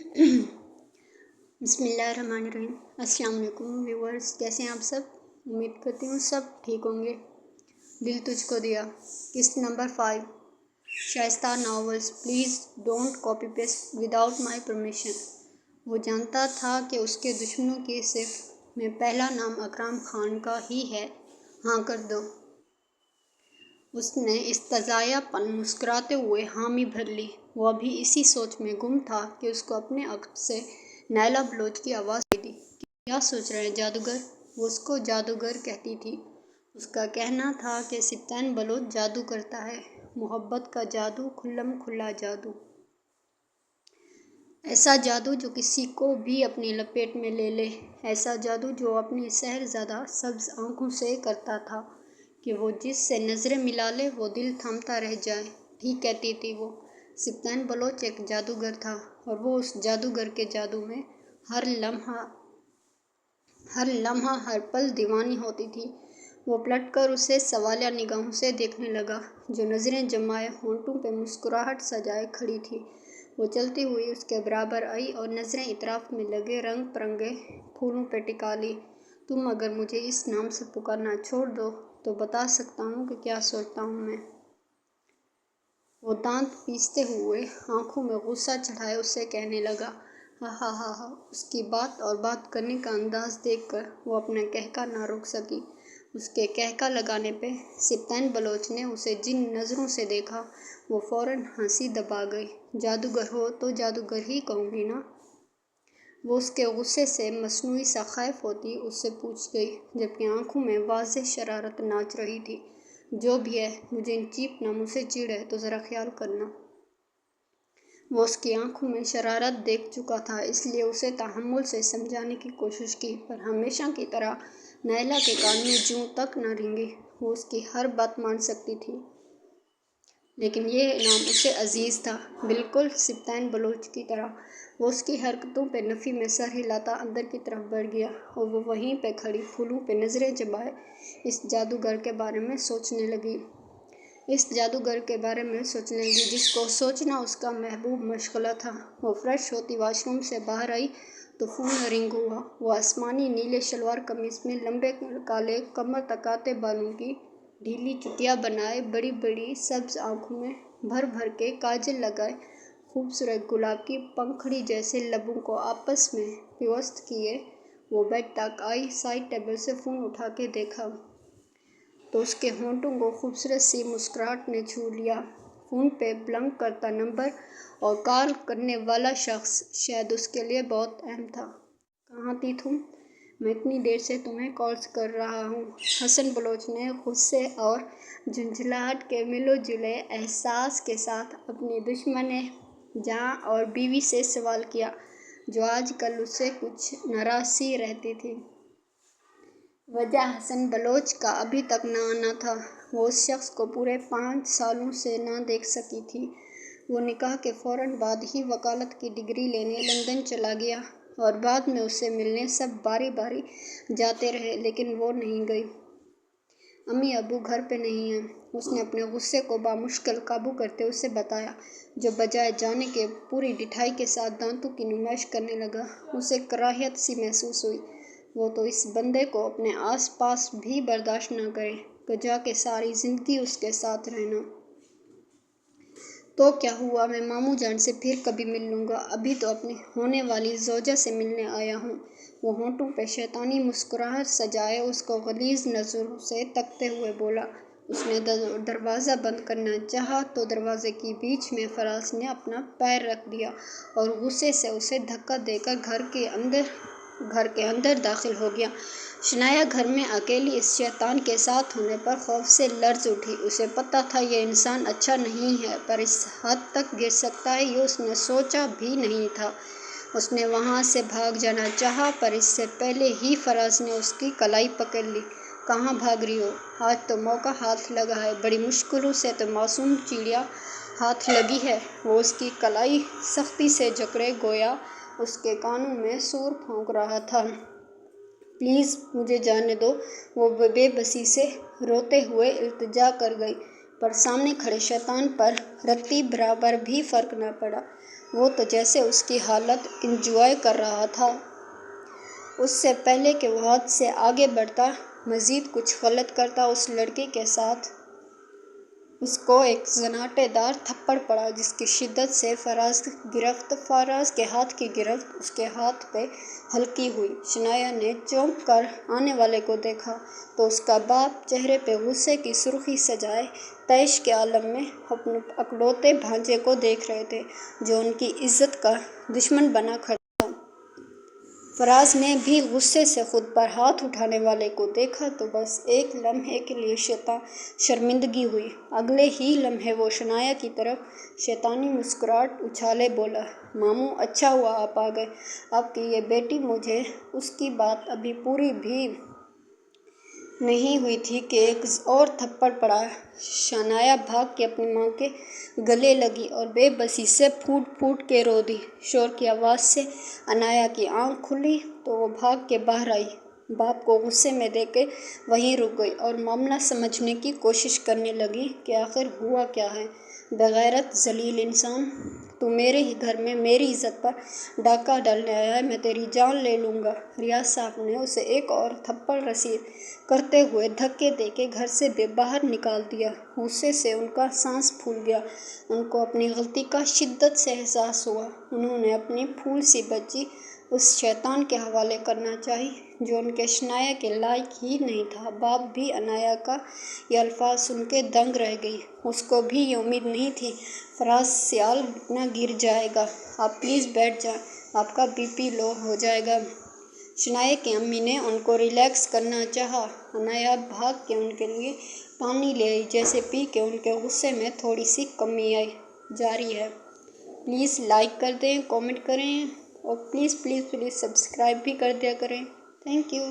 बिस्मिल्लाहिर्रहमानिर्रहीम। अस्सलाम वालेकुम व्यूअर्स, कैसे हैं आप सब। उम्मीद करती हूँ सब ठीक होंगे। दिल तुझको दिया, किस्त number 5, Shaista novels. Please don't copy paste without my permission. वो जानता था कि उसके दुश्मनों की सिर्फ में पहला नाम अकराम खान का ही है। हाँ कर दो। उसने इस्तज़ायापन मुस्कुराते हुए हामी भर ली। वो अभी इसी सोच में गुम था कि उसको अपने अक़्ब से नैला बलोच की आवाज़ आई दी। क्या सोच रहे हैं जादूगर? वो उसको जादूगर कहती थी। उसका कहना था कि सिप्तान बलोच जादू करता है, मोहब्बत का जादू, खुल्लम खुल्ला जादू। ऐसा जादू जो किसी को भी अपनी लपेट में ले ले। ऐसा जादू जो अपनी शहरज़ादा सब्ज़ आँखों से करता था कि वो जिससे नज़रें मिला ले वो दिल थामता रह जाए। ठीक कहती थी वो। सिप्तान बलोच एक जादूगर था और वो उस जादूगर के जादू में हर लम्हा हर पल दीवानी होती थी। वो पलटकर उसे सवालिया निगाहों से देखने लगा, जो नज़रें जमाए होंठों पे मुस्कुराहट सजाए खड़ी थी। वो चलती हुई उसके बराबर आई और नज़रें इतराफ़ में लगे रंग बिरंगे फूलों पे टिका ली। तुम अगर मुझे इस नाम से पुकारना छोड़ दो तो बता सकता हूँ कि क्या सोचता हूँ मैं। वो दांत पीसते हुए आंखों में गुस्सा चढ़ाए उससे कहने लगा। हा हा हा हा। उसकी बात और बात करने का अंदाज़ देखकर वो अपना कहका ना रोक सकी। उसके कहका लगाने पे सिप्तान बलोच ने उसे जिन नज़रों से देखा वो फ़ौरन हंसी दबा गई। जादूगर हो तो जादूगर ही कहूँगी ना। वो उसके गुस्से से मसनूई सा खौफ होती उससे पूछ गई, जबकि आंखों में वाज़ेह शरारत नाच रही थी। जो भी है, मुझे इन चीप नामों से चिढ़ है तो ज़रा ख्याल करना। वो उसकी आंखों में शरारत देख चुका था, इसलिए उसे तहम्मुल से समझाने की कोशिश की, पर हमेशा की तरह नैला के कान में जूं तक न रेंगी। वो उसकी हर बात मान सकती थी, लेकिन ये नाम उसे अजीज़ था, बिल्कुल सिप्तान बलोच की तरह। वो उसकी हरकतों पे नफ़ी में सर हिलाता अंदर की तरफ बढ़ गया और वो वहीं पे खड़ी फूलों पे नज़रें जमाए इस जादूगर के बारे में सोचने लगी। जिसको सोचना उसका महबूब मशग़ला था। वो फ्रेश होती वॉशरूम से बाहर आई तो फ़ोन रिंग हुआ। वो आसमानी नीले शलवार कमीज़ में लंबे काले कमर तक आते बालों की ढीली चुटिया बनाए, बड़ी बड़ी सब्ज़ आँखों में भर भर के काजल लगाए, खूबसूरत गुलाब की पंखड़ी जैसे लबों को आपस में पिवस्त किए वो बेड तक आई। साइड टेबल से फ़ोन उठा के देखा तो उसके होंठों को खूबसूरत सी मुस्कुराहट ने छू लिया। फ़ोन पे ब्लंक करता नंबर और कॉल करने वाला शख्स शायद उसके लिए बहुत अहम था। कहाँ थी तुम? मैं इतनी देर से तुम्हें कॉल्स कर रहा हूँ। हसन बलोच ने गुस्से और झुंझलाहट के मिलो जुले एहसास के साथ अपनी दुश्मन जाँ और बीवी से सवाल किया, जो आजकल उससे कुछ नाराज़ सी रहती थी। वजह हसन बलोच का अभी तक न आना था। वो उस शख्स को पूरे 5 सालों से न देख सकी थी। वो निकाह के फ़ौरन बाद ही वकालत की डिग्री लेने लंदन चला गया और बाद में उससे मिलने सब बारी बारी जाते रहे, लेकिन वो नहीं गई। अम्मी अबू घर पे नहीं हैं। उसने अपने गुस्से को बामुश्किल काबू करते उसे बताया, जो बजाय जाने के पूरी ढिठाई के साथ दांतों की नुमाइश करने लगा। उसे कराहियत सी महसूस हुई। वो तो इस बंदे को अपने आस पास भी बर्दाश्त न करे, गजा के सारी ज़िंदगी उसके साथ रहना। तो क्या हुआ, मैं मामू जान से फिर कभी मिल लूँगा। अभी तो अपनी होने वाली ज़ौजा से मिलने आया हूँ। वो होंठों पे शैतानी मुस्कुराहट सजाए उसको गलीज़ नज़रों से तकते हुए बोला। उसने दरवाज़ा बंद करना चाहा तो दरवाज़े के बीच में फराज ने अपना पैर रख दिया और गुस्से से उसे धक्का देकर घर के अंदर दाखिल हो गया। शनाया घर में अकेली इस शैतान के साथ होने पर खौफ से लर्ज़ उठी। उसे पता था ये इंसान अच्छा नहीं है, पर इस हद तक गिर सकता है ये उसने सोचा भी नहीं था। उसने वहाँ से भाग जाना चाहा, पर इससे पहले ही फराज ने उसकी कलाई पकड़ ली। कहाँ भाग रही हो? आज तो मौका हाथ लगा है। बड़ी मुश्किलों से तो मासूम चिड़िया हाथ लगी है। वो उसकी कलाई सख्ती से जकड़े गोया उसके कानों में सूर फूंक रहा था। प्लीज़ मुझे जाने दो। वो बेबसी से रोते हुए इल्तिजा कर गई, पर सामने खड़े शैतान पर रत्ती बराबर भी फ़र्क न पड़ा। وہ تو جیسے اس کی حالت انجوائے کر رہا تھا۔ اس سے پہلے کہ وہ حد سے آگے بڑھتا، مزید کچھ غلط کرتا، اس لڑکی کے ساتھ اس کو ایک زناٹے دار تھپڑ پڑا جس کی شدت سے فراز کے ہاتھ کی گرفت اس کے ہاتھ پہ ہلکی ہوئی۔ شنایا نے چونک کر آنے والے کو دیکھا تو اس کا باپ چہرے پہ غصے کی سرخی سجائے طیش کے عالم میں اپنے اکلوتے بھانجے کو دیکھ رہے تھے جو ان کی عزت کا دشمن بنا کھڑا تھا۔ فراز نے بھی غصے سے خود پر ہاتھ اٹھانے والے کو دیکھا تو بس ایک لمحے کے لیے شرمندگی ہوئی۔ اگلے ہی لمحے وہ شنایا کی طرف شیطانی مسکراہٹ اچھالے بولا، ماموں اچھا ہوا آپ آ گئے۔ آپ کی یہ بیٹی مجھے اس کی بات ابھی پوری بھی نہیں ہوئی تھی کہ ایک اور تھپڑ پڑا۔ شنایا بھاگ کے اپنی ماں کے گلے لگی اور بے بسی سے پھوٹ پھوٹ کے رو دی۔ شور کی آواز سے انایا کی آنکھ کھلی تو وہ بھاگ کے باہر آئی۔ باپ کو غصے میں دیکھ کے وہیں رک گئی اور معاملہ سمجھنے کی کوشش کرنے لگی کہ آخر ہوا کیا ہے۔ بے غیرت ذلیل انسان، تو میرے ہی گھر میں میری عزت پر ڈاکہ ڈالنے آیا ہے، میں تیری جان لے لوں گا۔ ریاض صاحب نے اسے ایک اور تھپڑ رسید کرتے ہوئے دھکے دے کے گھر سے باہر نکال دیا۔ غصے سے ان کا سانس پھول گیا۔ ان کو اپنی غلطی کا شدت سے احساس ہوا۔ انہوں نے اپنی پھول سی بچی اس شیطان کے حوالے کرنا چاہی جو ان کے شنایا کے لائق ہی نہیں تھا۔ باپ بھی انایا کا یہ الفاظ سن کے دنگ رہ گئی۔ اس کو بھی یہ امید نہیں تھی۔ فراز سیال نہ گر جائے گا، آپ پلیز بیٹھ جائیں، آپ کا بی پی لو ہو جائے گا۔ شنایا کی امی نے ان کو ریلیکس کرنا چاہا۔ انایا بھاگ کے ان کے لیے پانی لے آئی، جسے پی کے ان کے غصے میں تھوڑی سی کمی آئی۔ جاری ہے، پلیز لائک کر دیں، کامنٹ کریں اور پلیز سبسکرائب بھی کر دیا کریں۔ Thank you.